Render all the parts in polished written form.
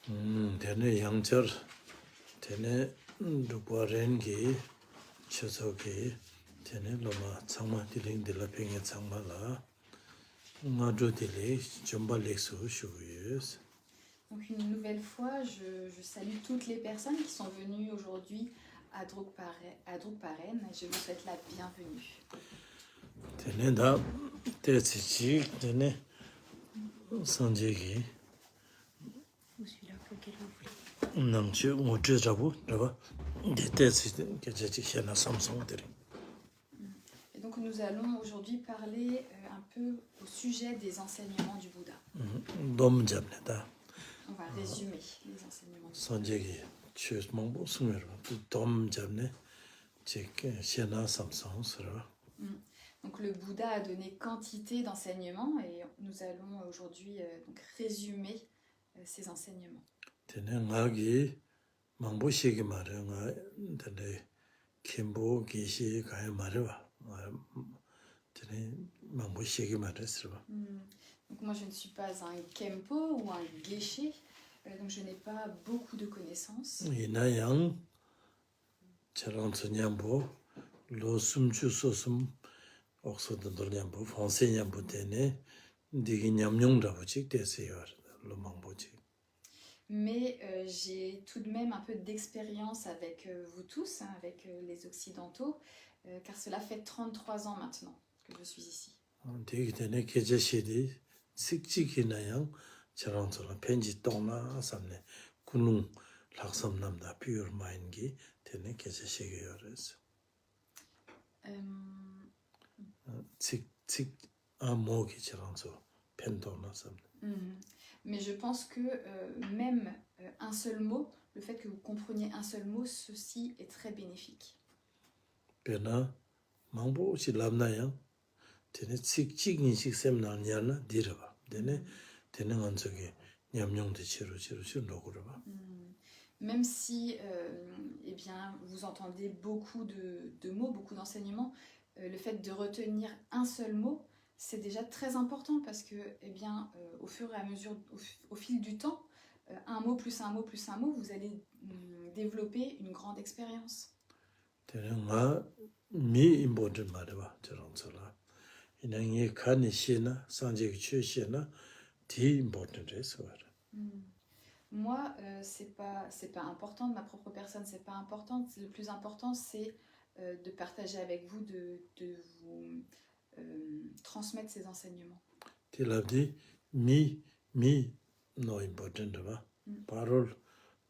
Tene yangchar, tene rukwarengi, chosoki, tene loma tsangma diling dila pingi tsangma la, ngadru dili jomba leksu shuguyus. Donc une nouvelle fois, je salue toutes les personnes qui sont venues aujourd'hui à Drukparen. Je vous souhaite la bienvenue. Tene da, tetsi chik, tene sanjegi, nangchu ngudri rabu, raba, tetsi kechachi xena samsung diri. Et donc nous allons aujourd'hui parler un peu au sujet des enseignements du Bouddha. Dom jabne da, On va résumer les enseignements du Bouddha. sanjegi, chus mongbo sumir, dom jabne, chik xena samsung sura. Donc le Bouddha a donné quantité d'enseignements et nous allons aujourd'hui donc résumer ces enseignements. Tene ngagi mangbo shiki mara, nga tene kimbo gishi kaya mara wa. Tene mangbo shiki mara sirwa. Donc moi je ne suis pas un Kempo ou un Geshe, donc je n'ai pas beaucoup de connaissances. Ina yang charangtsu nyambo, lo sumchu sosum, okso dandor nyambo, français nyambo tene, digi nyamnyong rabu chik tese yor, lo mangbo chik. Mais j'ai tout de même un peu d'expérience avec vous tous, hein, avec les Occidentaux, car cela fait 33 ans maintenant que je suis ici. Digi tene keja shidi, sikchiki na yang, charangtsu la penji tongna samne, kunung laksam namda pure mind gi, tene keja shiki yores. Tsik amo ki charangtsu, pen tongna samne. Mais je pense que même un seul mot, le fait que vous compreniez un seul mot, ceci est très bénéfique. Pena mangbo si labna yang tene tsik chik ni chik sem na nyana diraba tene nganzo ge nyamnyong de chiru ndokuraba. Même si eh bien, vous entendez beaucoup de mots, beaucoup d'enseignements, le fait de retenir un seul mot, c'est déjà très important parce que, eh bien, au fur et à mesure, au fil du temps, un mot plus un mot plus un mot, vous allez développer une grande expérience. Tene nga mi important maraba charangsola. Ina nge kani shena sanje ki chue shena di important reswar. Moi, c'est pas important de ma propre personne, c'est pas important. Le plus important, c'est de partager avec vous, de vous transmettre ces enseignements. Tilabdi mi no important ba. Parol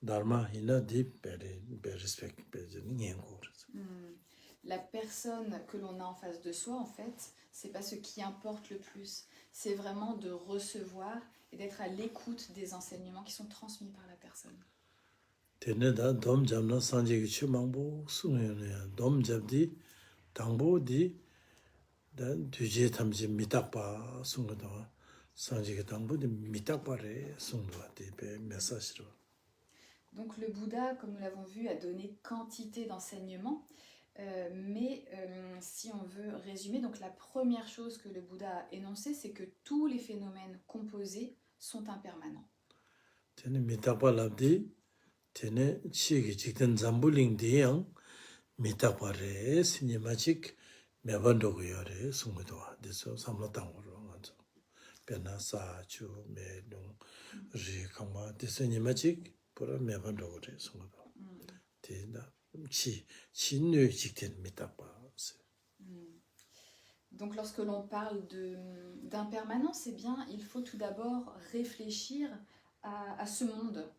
dharma ina di be respect be ngengo. La personne que l'on a en face de soi, en fait, c'est pas ce qui importe le plus. C'est vraiment de recevoir et d'être à l'écoute des enseignements qui sont transmis par la personne. Tene da dom jamna sanje ki chu mangbo sungyo ya dom jabdi tangbo di da duje tamji mitakpa sungyo da sanje ki tangbo di mitakpa re sungyo di be message ro. Donc le Bouddha, comme nous l'avons vu, a donné quantité d'enseignements, mais si on veut résumer, donc la première chose que le Bouddha a énoncée, c'est que tous les phénomènes composés sont impermanents. Tene mitakpa labdi tene chi ki chikten zambuling di yang mitakpa re sinyamachik mebando kuyo re sungyo da deso samla tangbo ro nganzo. Pena sa chu me nung ri kangma deso nyamachik pura mebando kuyo sungyo da. Tena chi nyo chikten mitakpa. Donc lorsque l'on parle d'impermanence, eh bien, il faut tout d'abord réfléchir à ce monde,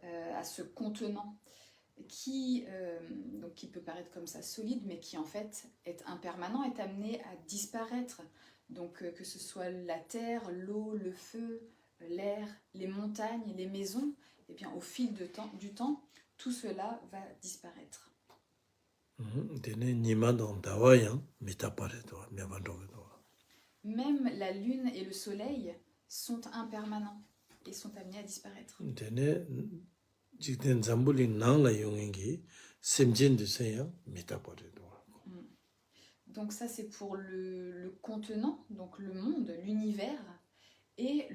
à ce contenant qui peut paraître comme ça solide, mais qui en fait est impermanent, est amené à disparaître. Donc que ce soit la terre, l'eau, le feu, l'air, les montagnes, les maisons, eh bien, au fil du temps, tout cela va disparaître. Même la lune et le soleil sont impermanents et sont amenés à disparaître. Donc ça c'est pour le contenant, donc le monde, l'univers. Et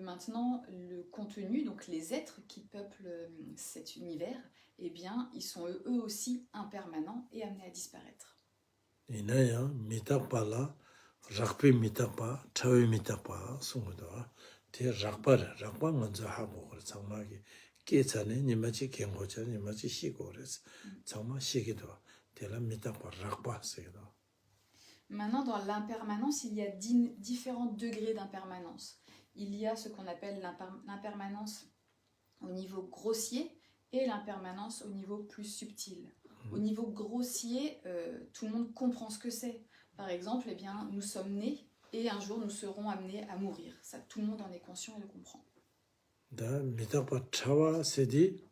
maintenant, le contenu, donc les êtres qui peuplent cet univers, eh bien, ils sont eux aussi impermanents et amenés à disparaître. 이나야 미탁발라 rakpi mitakpa, chawe mitakpa sungudwa, te rakpa 먼저 하고 그래 장마기 깨차네 니마치 경고차 니마치 시고 그래서 장마 시기도 대라 미takpa rakpa 세도. Maintenant, dans l'impermanence, il y a différents degrés d'impermanence. Il y a ce qu'on appelle l'impermanence au niveau grossier et l'impermanence au niveau plus subtil. Au niveau grossier, tout le monde comprend ce que c'est. Par exemple, eh bien, nous sommes nés et un jour nous serons amenés à mourir. Ça, tout le monde en est conscient et le comprend. 다 미탁pa 차와 세디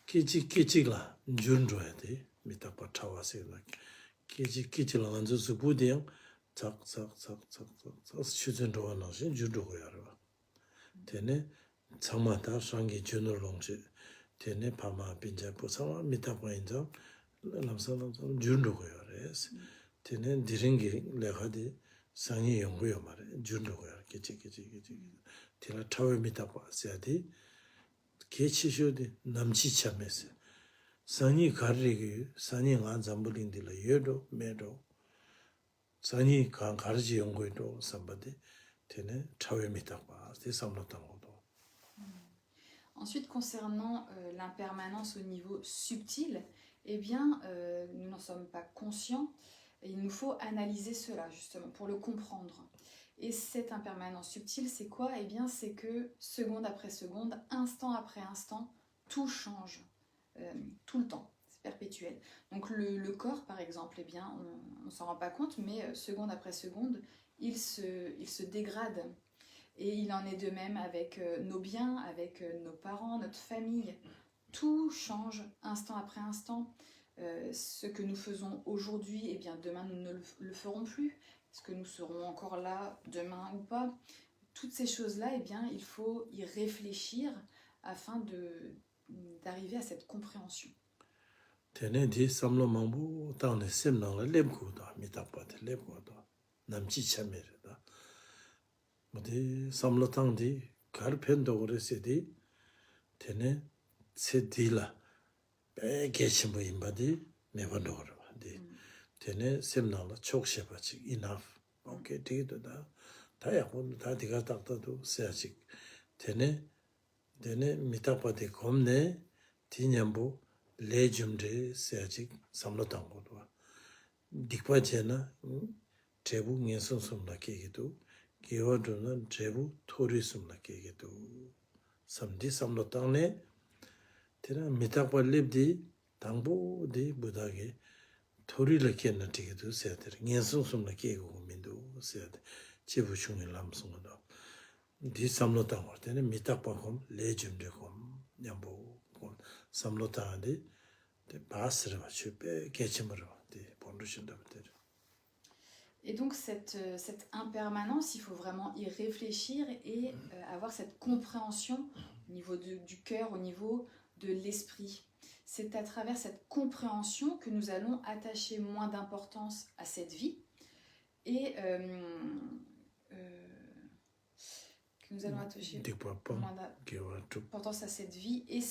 끼찌끼찌라 준줘야 돼. 미탁pa 차와 세다. 끼찌끼찌라 먼저 수부디양 작작작작작 수준 좋아나신 준줘야 알아. 되네 장마다 상기 준을롱지 되네 파마 빈자 보상와 미탁pa 인자 남산은 준줘야 그래서 되네 디링기 레가디 상이 연구요 말해 준줘야 끼찌끼찌 테라 타we 미탁pa 세디 개치쇼디 남치참에서 산이 가르기 산이 안 잠불인들라 예도 매도 산이 가르지 연구도 삼바데 테네 타we 미탁pa 대삼노탄 것도. Ensuite, concernant l'impermanence au niveau subtil, eh bien, nous n'en sommes pas conscients et il nous faut analyser cela justement pour le comprendre. Et cette impermanence subtile, c'est quoi? Eh bien, c'est que seconde après seconde, instant après instant, tout change, tout le temps, c'est perpétuel. Donc le corps, par exemple, eh bien, on ne s'en rend pas compte, mais seconde après seconde, il se dégrade. Et il en est de même avec nos biens, avec nos parents, notre famille. Tout change instant après instant. Ce que nous faisons aujourd'hui, eh bien, demain, nous ne le ferons plus. Est-ce que nous serons encore là demain ou pas? Toutes ces choses-là, eh bien, il faut y réfléchir afin d'arriver à cette compréhension. 테네 디 삼로망부 땅에 셈나라 렘고다 미탁pa데 렘고다 남치참에다. 뭐디 삼로탕디 가르펜도 그랬으디 테네 세딜라 배 계시모 임바디 매번도 그러디 테네 셈나라 촉셰바치 enough 오케이 되도다 다야고 다 디가 딱다도 세아직 테네 미탁pa데 검네 디냠부 레줌데 세아직 삼로탕 거도 딕바제나 제부 녀선선나 계기도 기어도는 제부 토리스음나 계기도 삼디 삼로탕네 테나 미탁바 립디 당보디 부다게 토리를 깼나 되게도 세아들 녀선선나 계고 민도 세아들 제부 중에 남성도 디 삼로탕 할 때는 미탁바콤 레줌데콤 냠보 삼로탕데 바스를 맞추 빼 개침으로 본루신다 버들. Et donc cette impermanence, il faut vraiment y réfléchir et avoir cette compréhension au niveau du cœur, au niveau de l'esprit. C'est à travers cette compréhension que nous allons attacher moins d'importance à cette vie et que nous allons attacher moins d'importance à cette vie. Et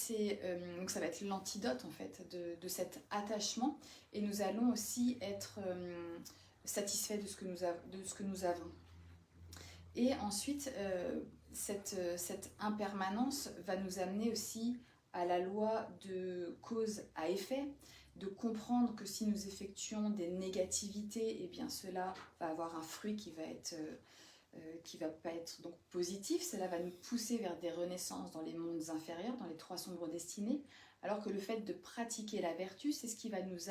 donc ça va être l'antidote en fait de cet attachement et nous allons aussi être satisfaits de ce que nous avons. Et ensuite, cette impermanence va nous amener aussi à la loi de cause à effet, de comprendre que si nous effectuons des négativités, eh bien cela va avoir un fruit qui va pas être donc positif. Cela va nous pousser vers des renaissances dans les mondes inférieurs, dans les trois sombres destinées, alors que le fait de pratiquer la vertu, c'est ce qui va nous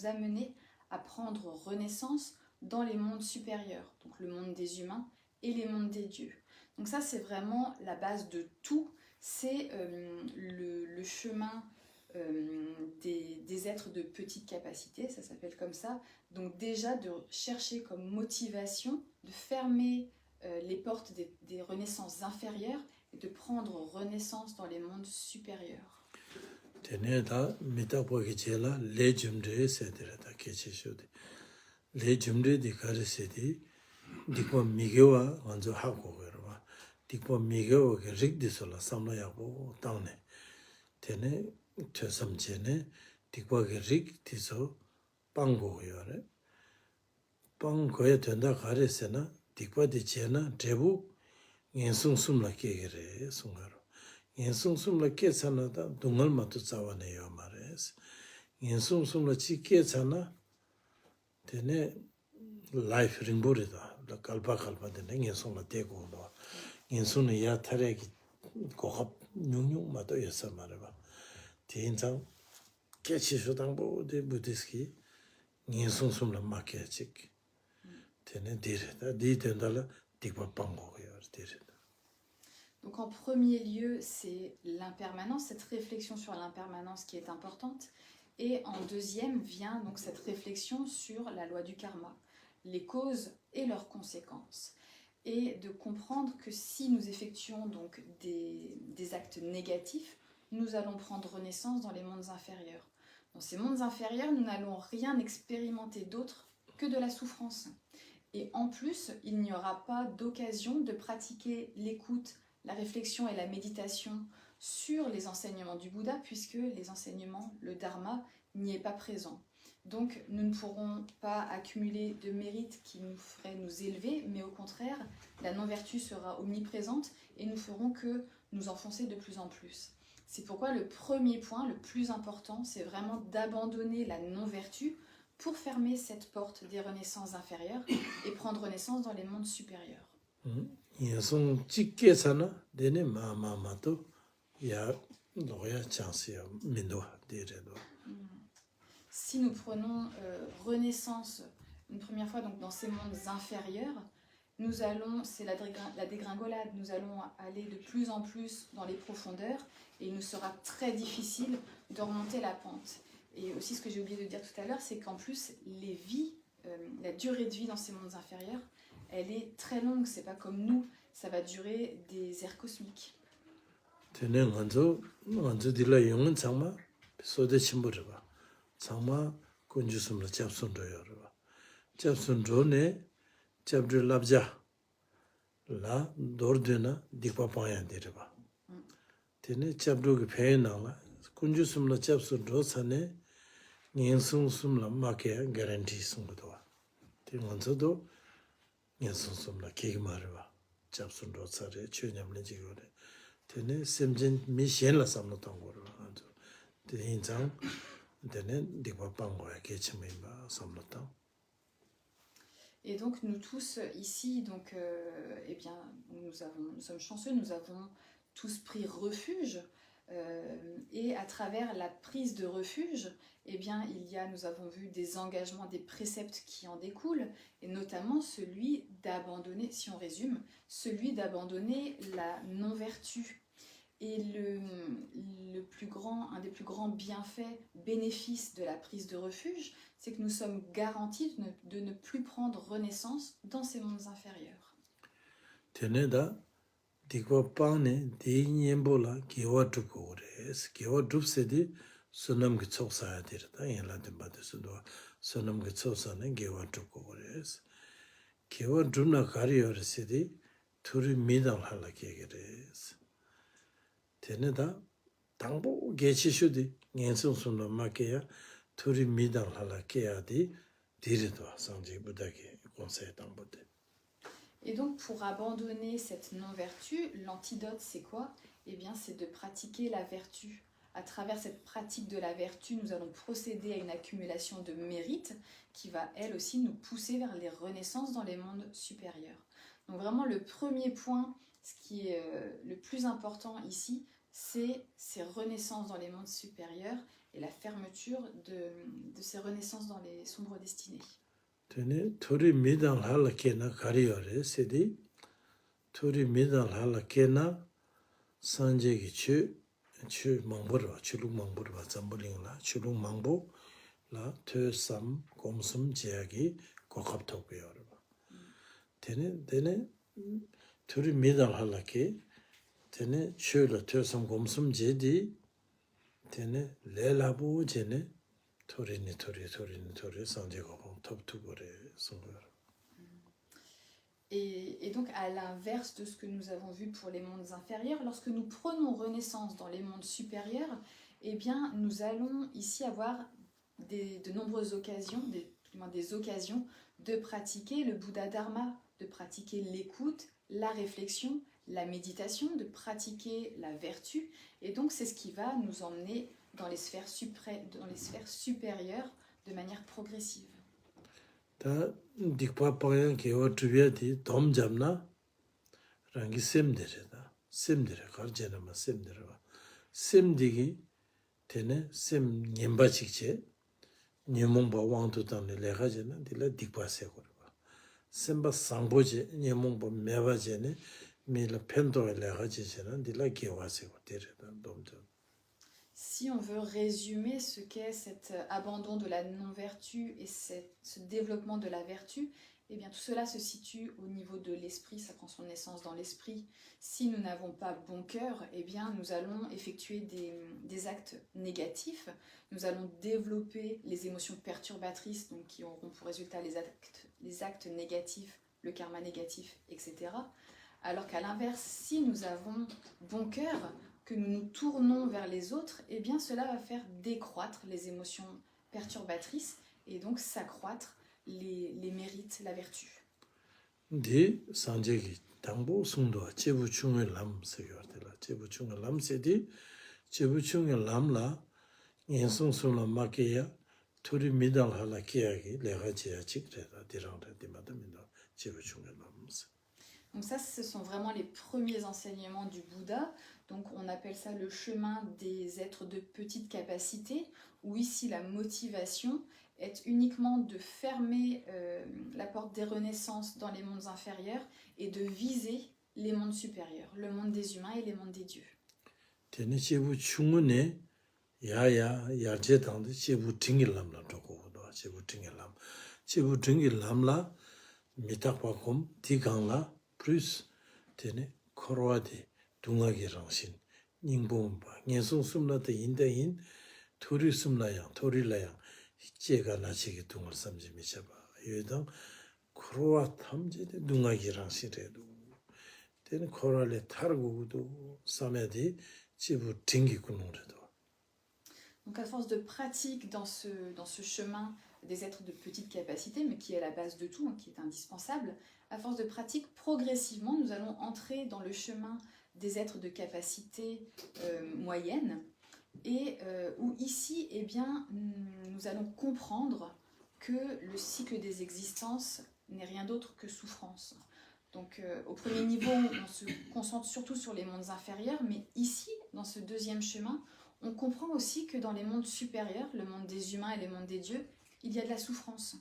amener à prendre renaissance dans les mondes supérieurs, donc le monde des humains et les mondes des dieux. Donc ça, c'est vraiment la base de tout, c'est le chemin des êtres de petite capacité, ça s'appelle comme ça. Donc déjà de chercher comme motivation, de fermer les portes des renaissances inférieures et de prendre renaissance dans les mondes supérieurs. 테네다 미탁보기제라 레줌데 세데라다 개체쇼데 레줌데 디카르세디 디고 미교와 먼저 하고 그러와 dikwa migo ke rik disola samla yabo tangne tene chesam chene dikwa ke rik diso pango yore pango ya tenda gare sena dikwa di chena debu ngensung sumla kegere sungaro ngensung sumla ke sana da dungal matu tsawane yo mares ngensung sumla chi ke sana tene life rinborida la kalpa tene ngensung la teko no ngensung ya tare ki 고급 nyung 마도 여서 말해봐. 대인장 개치수 당보 데 부디스키 인송숨라 마케직 되네 디르다 디된달라 디바 방고요 디르다. Donc en premier lieu, c'est l'impermanence, cette réflexion sur l'impermanence qui est importante. Et en deuxième vient donc cette réflexion sur la loi du karma, les causes et leurs conséquences. Et de comprendre que si nous effectuons donc des actes négatifs, nous allons prendre naissance dans les mondes inférieurs. Dans ces mondes inférieurs, nous n'allons rien expérimenter d'autre que de la souffrance. Et en plus, il n'y aura pas d'occasion de pratiquer l'écoute, la réflexion et la méditation sur les enseignements du Bouddha, puisque les enseignements, le Dharma, n'y est pas présent. Donc nous ne pourrons pas accumuler de mérites qui nous feraient nous élever, mais au contraire, la non-vertu sera omniprésente et nous ferons que nous enfoncer de plus en plus. C'est pourquoi le premier point, le plus important, c'est vraiment d'abandonner la non-vertu pour fermer cette porte des renaissances inférieures et prendre naissance dans les mondes supérieurs. 예송 찍게서나 내내 마마마도 야 너야 찬스야 민도 디레도. Si nous prenons renaissance une première fois donc dans ces mondes inférieurs, nous allons, c'est la dégringolade, nous allons aller de plus en plus dans les profondeurs et il nous sera très difficile de remonter la pente. Et aussi ce que j'ai oublié de dire tout à l'heure, c'est qu'en plus les vies, la durée de vie dans ces mondes inférieurs, elle est très longue, c'est pas comme nous, ça va durer des ères cosmiques. 되네 먼저 딜라 용은 장마 소대 침부려 봐. 장마 군주스므로 잡순도요. 잡순도네 잡들 랍자 라 도르드나 디파파야 데르바. 되네 잡도기 배나라 군주스므로 잡순도 산에 년승숨라 마케 가란티 숨도. 되면서도 년승숨라 계기마르바. 잡순도 사례 추념을 지고래. 되네 샘진 미션라 삼노던 거로 아주 대인장 되네 디바방고야 개침이마 삼노던. Et donc nous tous ici, donc eh bien nous sommes chanceux, nous avons tous pris refuge et à travers la prise de refuge, eh bien nous avons vu des engagements, des préceptes qui en découlent et notamment celui d'abandonner, si on résume, celui d'abandonner la non-vertu. Et un des plus grands bienfaits, bénéfices de la prise de refuge, c'est que nous sommes garantis de ne plus prendre renaissance dans ces mondes inférieurs. Teneda dikwa pane di nyembola kiwa tuko res kiwa dupsedi sunam ki tsoksa dirta yela dibade sudo sunam ki tsoksa ne kiwa tuko res kiwa dupna kariyo residi turi midang hala kegres teneda 당보 개치슈디 년성순도 마케야 투리 미당 할라케야디 디르도 상지 부다게 conseil 당보데. Et donc pour abandonner cette non-vertu, l'antidote c'est quoi? Eh bien c'est de pratiquer la vertu. À travers cette pratique de la vertu, nous allons procéder à une accumulation de mérites qui va elle aussi nous pousser vers les renaissances dans les mondes supérieurs. Donc vraiment le premier point, ce qui est le plus important ici, c'est ces renaissances dans les mondes supérieurs et la fermeture de ces renaissances dans les sombres destinées. Tene turi midang hala kena kariyore sedi turi midang hala kena sanje gi chu mangburwa chulung mangburwa zambuling la chulung mangbu la te sam komsum jeagi kokap tokyor. Tene turi midang hala ke tene chula te sam komsum jedi tene lelabu jene 토리니 상제가 top 투고래 송거. Et donc, à l'inverse de ce que nous avons vu pour les mondes inférieurs, lorsque nous prenons renaissance dans les mondes supérieurs, eh bien, nous allons ici avoir de nombreuses occasions, du moins des occasions de pratiquer le Bouddha Dharma, de pratiquer l'écoute, la réflexion, la méditation, de pratiquer la vertu. Et donc, c'est ce qui va nous emmener dans les sphères supérieures de manière progressive. 다 딕파 방향 개와 주비아디 돔 잡나 랑기 셈데레다 셈데레 가르제나마 셈데레와 셈디기 테네 셈 냠바직제 녀몽바 왕도단에 레가제나 딜라 딕파세고르바 셈바 상보제 녀몽바 메바제네 밀라 펜도에 레가제제나 딜라 개와세고 데레다 돔잡. Si on veut résumer ce qu'est cet abandon de la non-vertu et ce développement de la vertu, eh bien tout cela se situe au niveau de l'esprit, ça prend son naissance dans l'esprit. Si nous n'avons pas bon cœur, eh bien nous allons effectuer des actes négatifs, nous allons développer les émotions perturbatrices, donc qui auront pour résultat les actes négatifs, le karma négatif, etc. Alors qu'à l'inverse, si nous avons bon cœur, que nous nous tournons vers les autres, eh bien cela va faire décroître les émotions perturbatrices et donc s'accroître les mérites, la vertu. 디 산제기 당보 승도 제부충의 람 세요들라 제부충의 람세디 제부충의 람라 인성술라 마케야 둘이 미달하라 계약이 내가 지야 직대다 디랑다 디마다민다 제부충의 람세. Donc ça, ce sont vraiment les premiers enseignements du Bouddha. Donc on appelle ça le chemin des êtres de petite capacité, où ici la motivation est uniquement de fermer la porte des renaissances dans les mondes inférieurs et de viser les mondes supérieurs, le monde des humains et les mondes des dieux. 테네 제부충의 야야 야제당데 제부팅일 람라 저거도 제부팅일 람 제부팅일 람라 미탁바콤 디강라 plus 테네 코로아디 둥아기랑신 닝봉바 녀송 숨나데 인다인 토리 숨나양 토리라양 제가 나치게 둥을 삼지 미쳐봐 여당 코로아 탐제데 둥아기랑시래도 테네 코로알레 타르고도 사메디 제부 팅기군노래도. Donc à force de pratique dans ce chemin des êtres de petite capacité, mais qui est la base de tout, hein, qui est indispensable, à force de pratique, progressivement, nous allons entrer dans le chemin des êtres de capacité moyenne, et où ici, eh bien, nous allons comprendre que le cycle des existences n'est rien d'autre que souffrance. Donc au premier niveau, on se concentre surtout sur les mondes inférieurs, mais ici, dans ce deuxième chemin, on comprend aussi que dans les mondes supérieurs, le monde des humains et les mondes des dieux, il y a de la souffrance.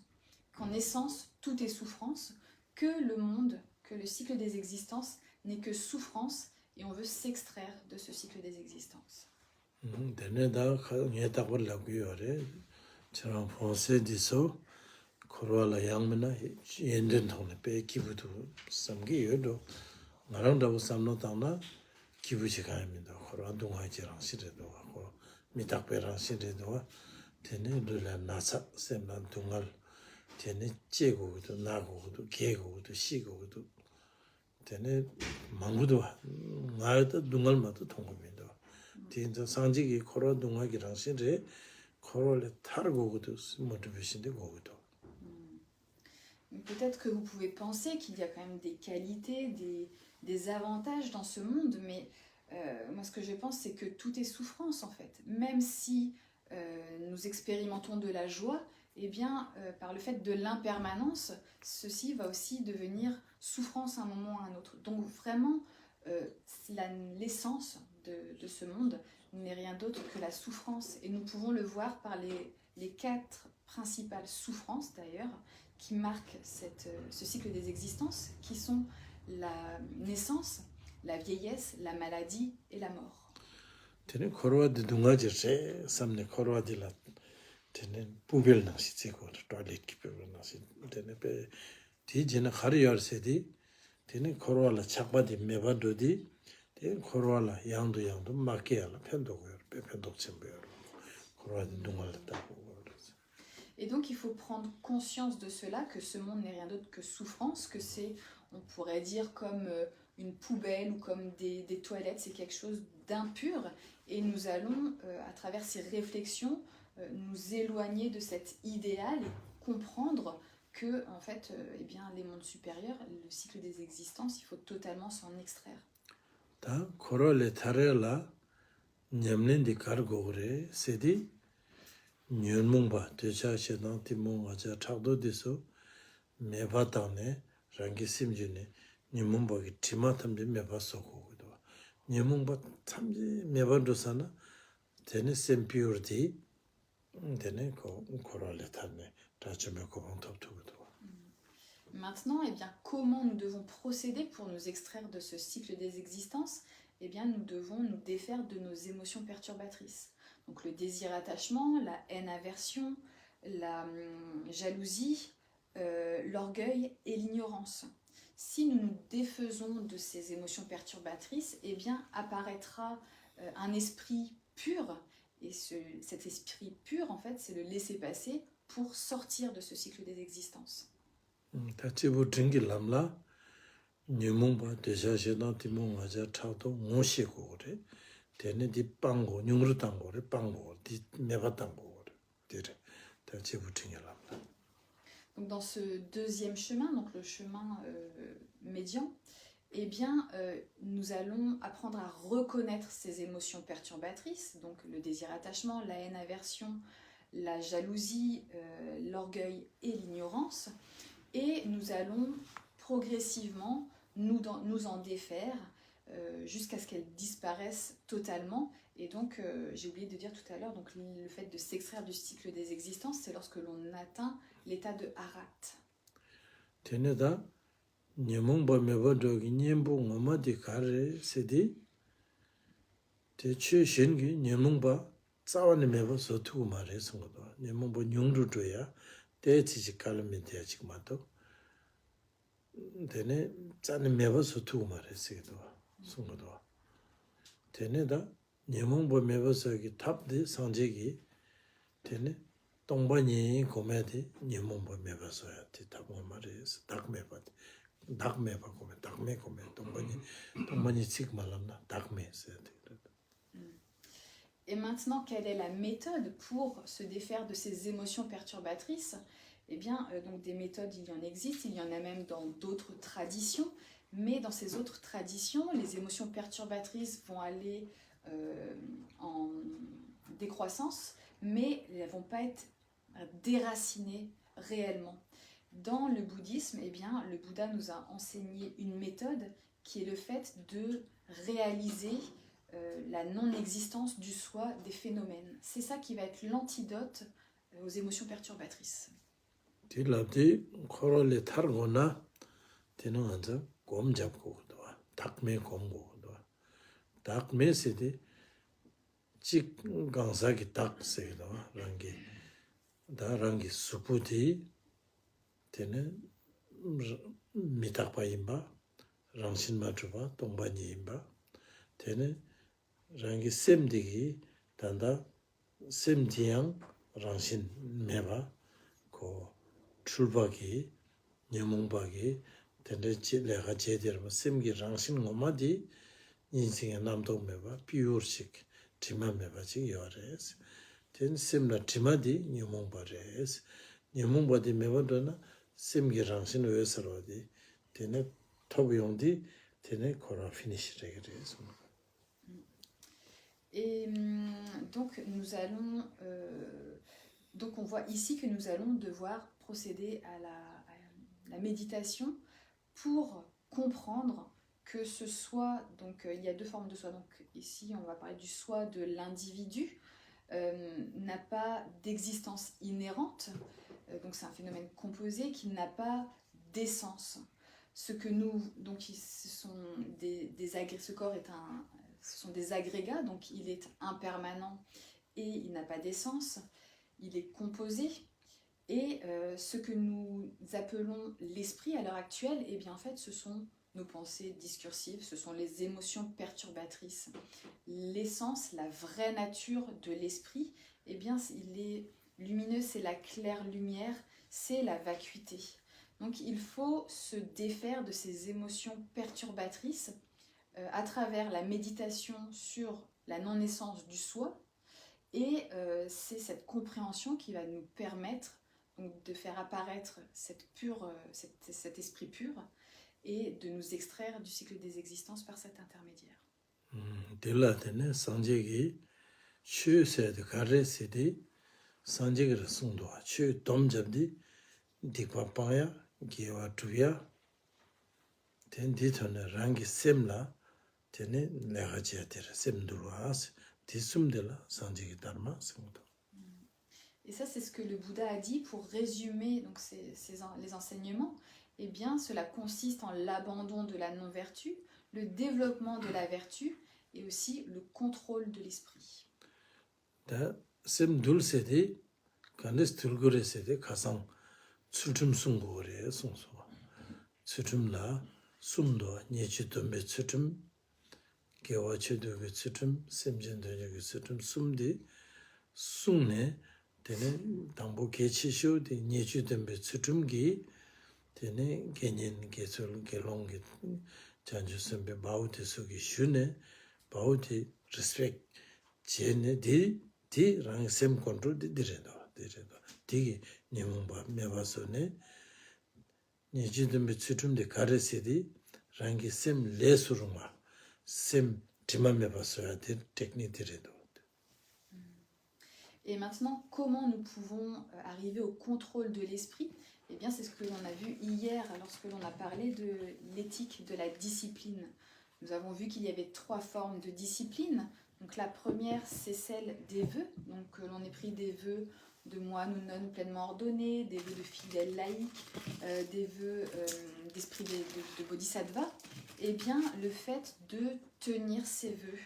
Qu'en essence, tout est souffrance, que le monde, que le cycle des existences n'est que souffrance, et on veut s'extraire de ce cycle des existences. 데네다 녜다 벌라고요래. 저랑 français diso 코로라 양면나 엔덴통네 베 기부도 삼기요도 나랑다고 삼노당나 기부지 가입니다. 코로라 동아지랑 시대도 하고 미탁베랑 시대도 데네 르라 나사 셈난 동알 데네 제고도 나고도 개고도 시고도 데네 망구도 나도 동알마도 통고입니다. 진짜 상직이 코로라 동아기랑 시대 코로라 타르고도 모티베이션데 고도. Peut-être que vous pouvez penser qu'il y a quand même des qualités, des avantages dans ce monde, mais moi ce que je pense c'est que tout est souffrance en fait. Même si nous expérimentons de la joie, eh bien par le fait de l'impermanence, ceci va aussi devenir souffrance à un moment ou à un autre. Donc vraiment, l'essence de ce monde n'est rien d'autre que la souffrance. Et nous pouvons le voir par les 4 principales souffrances d'ailleurs, qui marquent ce cycle des existences, qui sont la naissance, la vieillesse, la maladie et la mort. 테네 코로아디 둥아지세 삼네 코로아디라 테네 부벨나시 제고 토일렛 기별나시 테네 베 디제나 카리얼세디 테네 코로알라 착바디 메바도디 테 코로알라 양도 마케알라 펜도고요 펜독 쳔베요 코로아디 둥알다고. Et donc il faut prendre conscience de cela, que ce monde n'est rien d'autre que souffrance, que c'est on pourrait dire comme une poubelle ou comme des toilettes, c'est quelque chose d'impur. Et nous allons, à travers ces réflexions, nous éloigner de cet idéal et comprendre que, en fait, eh bien, les mondes supérieurs, le cycle des existences, il faut totalement s'en extraire. 다 코로레 타레라 냠nen디 카르고레 세디 뉴몬바 대차시나 티몽아자 차도디소 메바타네 랑기 심주네 뉴몬바기 티마탐데 메바소고도 뉴몬바 참지 메반도사나 데네 셈피우르디 데네 코로레 타네 다쯤에 고봉탑투고도. Maintenant, eh bien, comment nous devons procéder pour nous extraire de ce cycle des existences? Eh bien, nous devons nous défaire de nos émotions perturbatrices. Donc le désir-attachement, la haine-aversion, la jalousie, l'orgueil et l'ignorance. Si nous nous défaisons de ces émotions perturbatrices, eh bien, apparaîtra un esprit pur. Et cet esprit pur, en fait, c'est le laisser-passer pour sortir de ce cycle des existences. 다치부 등길람라 뉴몽바 대샤시나 티몽아자 차도 모시고 그래 되네 디 빵고 뉴르 땅고래 빵고 디 메바 땅고 그래 다치부 등길람라. Donc dans ce deuxième chemin, donc le chemin médian, eh bien, nous allons apprendre à reconnaître ces émotions perturbatrices, donc le désir-attachement, la haine-aversion, la jalousie, l'orgueil et l'ignorance. Et nous allons progressivement nous en défaire jusqu'à ce qu'elles disparaissent totalement. Et donc, j'ai oublié de dire tout à l'heure, donc le fait de s'extraire du cycle des existences, c'est lorsque l'on atteint l'état de harat. 테네다 녀몽바 메바도기 녀몽 마마디 카레 세디 대체 신기 녀몽바 싸워네 메바 소투 말해서 거도 녀몽바 뇽루도야 대치지 칼면 돼지 마도 되네 짠네 메바 소투 말해서도 송거도 되네다 녀몽바 메바서기 탑디 상제기 되네 동반이 고매디 녀몽바 메바서야 탑고 말해서 닭메바 닭메바 고매 닭메 고매 동반이 직 말람나 닭메서 Et maintenant, quelle est la méthode pour se défaire de ces émotions perturbatrices? Eh bien, donc des méthodes, il y en existe, il y en a même dans d'autres traditions, mais dans ces autres traditions, les émotions perturbatrices vont aller en décroissance, mais elles ne vont pas être déracinées réellement. Dans le bouddhisme, eh bien, le Bouddha nous a enseigné une méthode qui est le fait de réaliser la non-existence du soi des phénomènes. C'est ça qui va être l'antidote aux émotions perturbatrices. 딜라디 코로레 타르고나 되는 한자 곰 잡고 도와 닭매 곰고 도와 닭매세디 직 강사기 닭세도 랑기 다랑기 수푸디 되는 미탁바임바 랑신마주바 동반이임바 되는 랑기 셈디기 단다 셈디양 랑신 메바 고 출바기 녀몽바기 된대지 내가 제대로 셈기 랑신 오마디 인생의 남도 메바 비율식 지마 메바지 요레스 된 셈나 지마디 녀몽바레스 녀몽바디 메바도나 셈기 랑신 외서로디 되네 토비온디 되네 코라 피니시레그레스. Et donc, nous allons, donc on voit ici que nous allons devoir procéder à la méditation pour comprendre que ce soi, donc il y a deux formes de soi. Donc ici, on va parler du soi de l'individu, n'a pas d'existence inhérente, donc c'est un phénomène composé qui n'a pas d'essence. Ce que nous, donc ce sont ce corps est ce sont des agrégats, donc il est impermanent et il n'a pas d'essence, il est composé. Et ce que nous appelons l'esprit à l'heure actuelle, eh bien en fait ce sont nos pensées discursives, ce sont les émotions perturbatrices. L'essence, la vraie nature de l'esprit, eh bien il est lumineux, c'est la claire lumière, c'est la vacuité. Donc il faut se défaire de ces émotions perturbatrices à travers la méditation sur la non-naissance du soi. Et c'est cette compréhension qui va nous permettre donc, de faire apparaître cet esprit pur et de nous extraire du cycle des existences par cet intermédiaire. Dila tene sanjegi chu sed kare sedi sanjegi sungdo chu dom jabdi dikwa paya giwa tuya ten ditone rangi semla tene legaji atere semdurwas disumdela sanjegi dharma sungdo. Et ça, c'est ce que le Bouddha a dit pour résumer donc, les enseignements. Eh bien, cela consiste en l'abandon de la non-vertu, le développement de la vertu et aussi le contrôle de l'esprit. Da semdul sedi kandes tulgure sedi kasang tsutum sungore sungso. Tsutum la sumdo nyechi dombe tsutum gewa chedoge tsutum semjen doge tsutum sumdi sungne tene dambo gechi sho de nyechi dombe tsutum gi tene genyen gesol gelong janju sembe baute sugi shune baute respect jene di rang sem control di diredo digi nimumba mebasone nyechi dombe tsutum de karesedi rangi sem lesurunga sem tima mebasoya di technique diredo. Et maintenant, comment nous pouvons arriver au contrôle de l'esprit? Eh bien, c'est ce que l'on a vu hier lorsque l'on a parlé de l'éthique de la discipline. Nous avons vu qu'il y avait 3 formes de discipline. Donc la première, c'est celle des vœux. Donc l'on ait pris des vœux de moines ou nonnes pleinement ordonnés, des vœux de fidèles laïcs, des vœux d'esprit de bodhisattva. Eh bien, le fait de tenir ces vœux,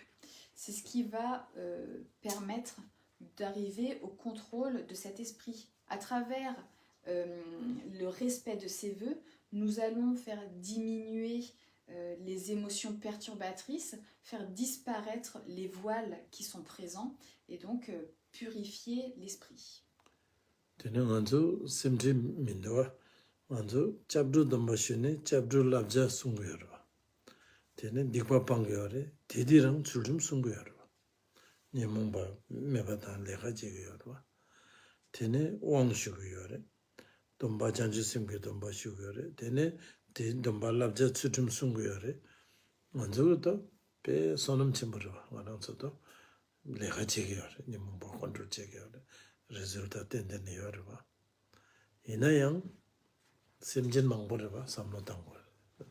c'est ce qui va permettre d'arriver au contrôle de cet esprit. À travers le respect de ces vœux, nous allons faire diminuer les émotions perturbatrices, faire disparaître les voiles qui sont présents et donc purifier l'esprit. Tene nganzo semti mindowa nganzo chabdu dambashune chabdu labja sunguyarwa. Tene dikwa pangyore didirang chulum sunguyarwa. Nyemumba mebatan lega jiguyarwa. Tene wang shuguyore. Domba janju simge domba shuguyore. Tene domba labja chulum sunguyore. Nganzo to pe sonam chimburwa. Nganzo to lega jiguyore. Nyemumba control jiguyore. Resultat tendene yorwa. Inayang semjen mangborwa samlo tangor.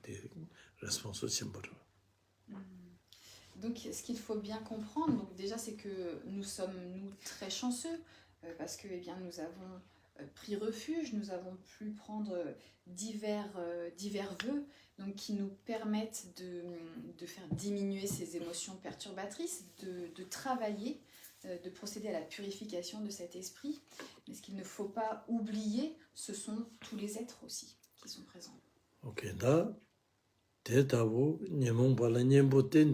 Di responso chimburwa. Donc, ce qu'il faut bien comprendre, donc déjà, c'est que nous sommes, nous, très chanceux, parce que eh bien, nous avons pris refuge, nous avons pu prendre divers vœux donc, qui nous permettent de faire diminuer ces émotions perturbatrices, de travailler, de procéder à la purification de cet esprit. Mais ce qu'il ne faut pas oublier, ce sont tous les êtres aussi qui sont présents. Ok, da, te tabu, nyemong pala nyembo tendi.